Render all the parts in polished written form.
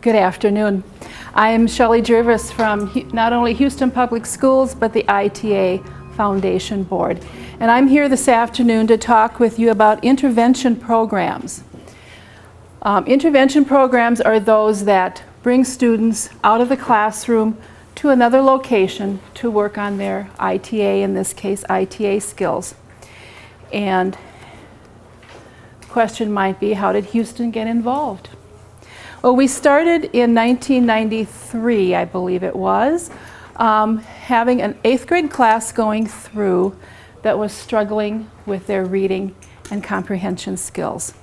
Good afternoon. I am Shelley Jervis from not only Houston Public Schools, but the i.ta Foundation Board. And I'm here this afternoon to talk with you about intervention programs. Intervention programs are those that bring students out of the classroom to another location to work on their i.ta, in this case, i.ta skills. And the question might be, how did Houston get involved? Well, we started in 1993, I believe it was, having an 8th grade class going through that was struggling with their reading and comprehension skills.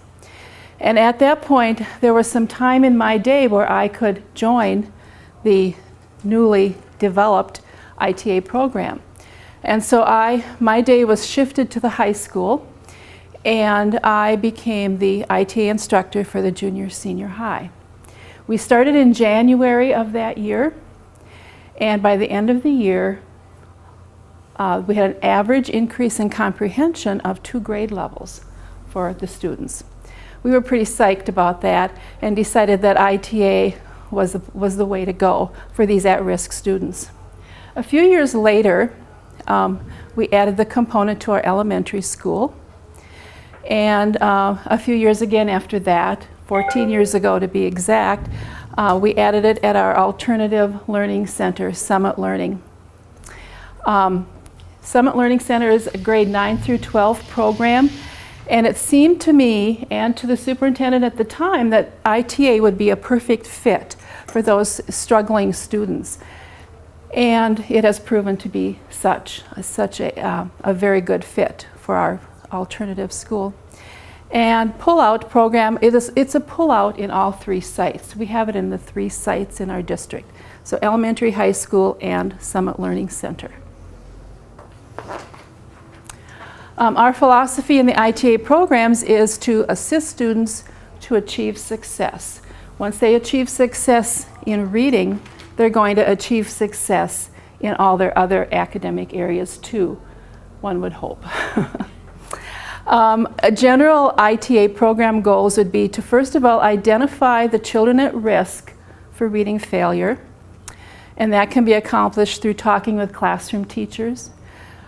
And at that point, there was some time in my day where I could join the newly developed i.ta program. And so my day was shifted to the high school, and I became the i.ta instructor for the junior senior high. We started in January of that year, and by the end of the year, we had an average increase in comprehension of 2 grade levels for the students. We were pretty psyched about that and decided that i.ta was the way to go for these at-risk students. A few years later, we added the component to our elementary school, and a few years again after that, 14 years ago to be exact, we added it at our alternative learning center, Summit Learning. Summit Learning Center is a grade 9 through 12 program, and it seemed to me and to the superintendent at the time that i.ta would be a perfect fit for those struggling students. And it has proven to be such a very good fit for our alternative school. And pull-out program, it's a pull-out in all 3 sites. We have it in the 3 sites in our district. So elementary, high school, and Summit Learning Center. Our philosophy in the i.ta programs is to assist students to achieve success. Once they achieve success in reading, they're going to achieve success in all their other academic areas too, one would hope. A general i.ta program goals would be to first of all identify the children at risk for reading failure, and that can be accomplished through talking with classroom teachers.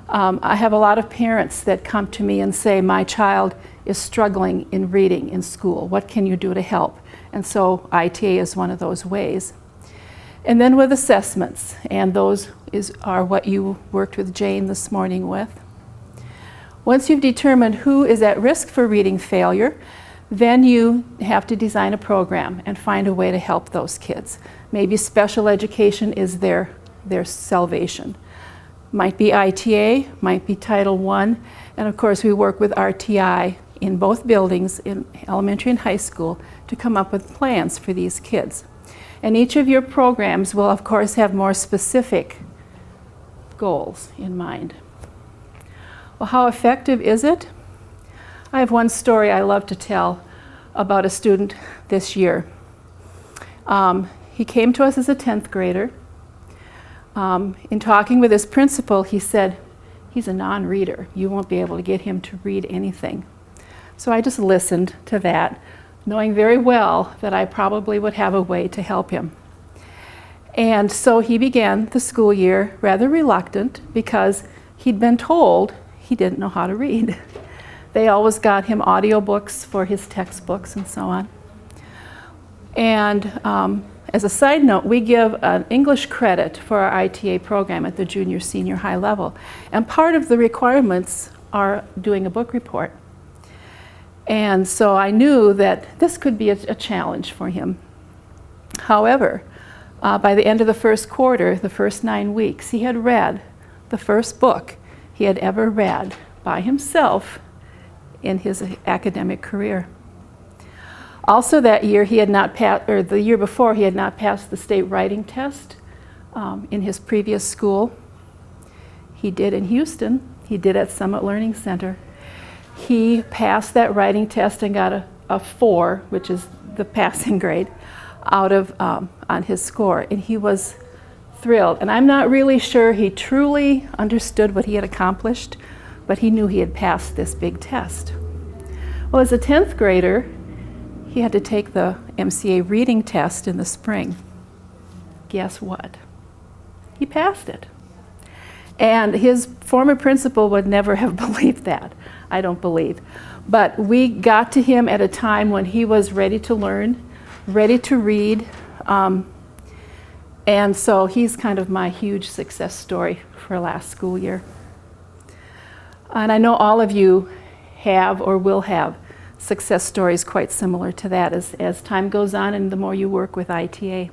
I have a lot of parents that come to me and say, my child is struggling in reading in school. What can you do to help? And so i.ta is one of those ways. And then with assessments, and those are what you worked with Jane this morning with. Once you've determined who is at risk for reading failure, then you have to design a program and find a way to help those kids. Maybe special education is their salvation. Might be i.ta, might be Title I, and of course we work with RTI in both buildings, in elementary and high school, to come up with plans for these kids. And each of your programs will of course have more specific goals in mind. Well, how effective is it? I have one story I love to tell about a student this year. He came to us as a 10th grader. In talking with his principal, he said, he's a non-reader. You won't be able to get him to read anything. So I just listened to that, knowing very well that I probably would have a way to help him. And so he began the school year rather reluctant because he'd been told he didn't know how to read. They always got him audiobooks for his textbooks and so on. And as a side note, we give an English credit for our i.ta program at the junior senior high level. And part of the requirements are doing a book report. And so I knew that this could be a challenge for him. However, by the end of the first quarter, the first 9 weeks, he had read the first book he had ever read by himself in his academic career. Also that year, he had not passed, or the year before, he had not passed the state writing test in his previous school. He did in Houston. He did at Summit Learning Center. He passed that writing test and got a 4, which is the passing grade, out of on his score, and he was thrilled. And I'm not really sure he truly understood what he had accomplished, but he knew he had passed this big test. Well, as a 10th grader, he had to take the MCA reading test in the spring. Guess what? He passed it. And his former principal would never have believed that, I don't believe. But we got to him at a time when he was ready to learn, ready to read, and so he's kind of my huge success story for last school year. And I know all of you have or will have success stories quite similar to that as time goes on and the more you work with i.ta.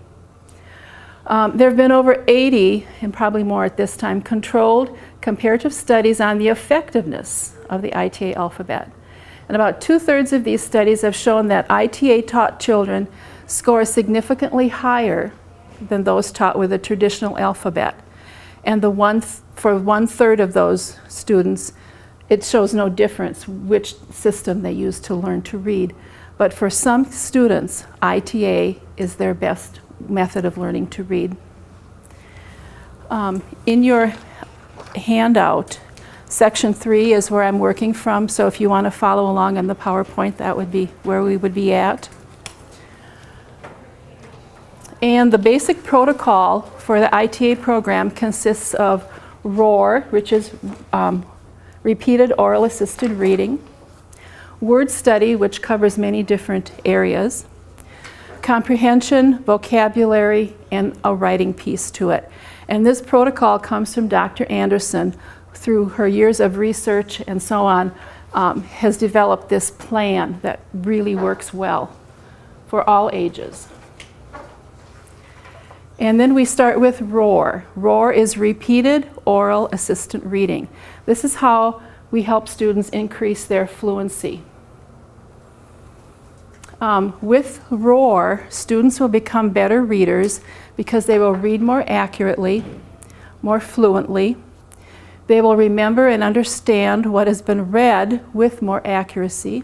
There have been over 80, and probably more at this time, controlled comparative studies on the effectiveness of the i.ta alphabet. And about 2/3 of these studies have shown that i.ta taught children score significantly higher than those taught with a traditional alphabet. And for 1/3 of those students, it shows no difference which system they use to learn to read. But for some students, i.ta is their best method of learning to read. In your handout, section 3 is where I'm working from, so if you want to follow along on the PowerPoint, that would be where we would be at. And the basic protocol for the i.ta program consists of ROAR, which is repeated oral assisted reading, word study, which covers many different areas, comprehension, vocabulary, and a writing piece to it. And this protocol comes from Dr. Anderson. Through her years of research and so on, has developed this plan that really works well for all ages. And then we start with ROAR. ROAR is repeated oral assistant reading. This is how we help students increase their fluency. With ROAR, students will become better readers because they will read more accurately, more fluently. They will remember and understand what has been read with more accuracy.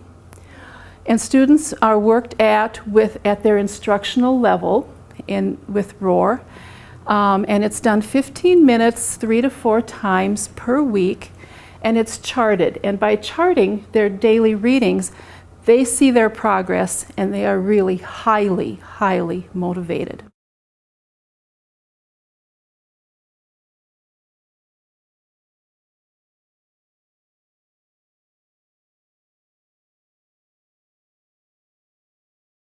And students are worked at their instructional level with ROAR. And it's done 15 minutes, 3 to 4 times per week. And it's charted. And by charting their daily readings, they see their progress and they are really highly, highly motivated.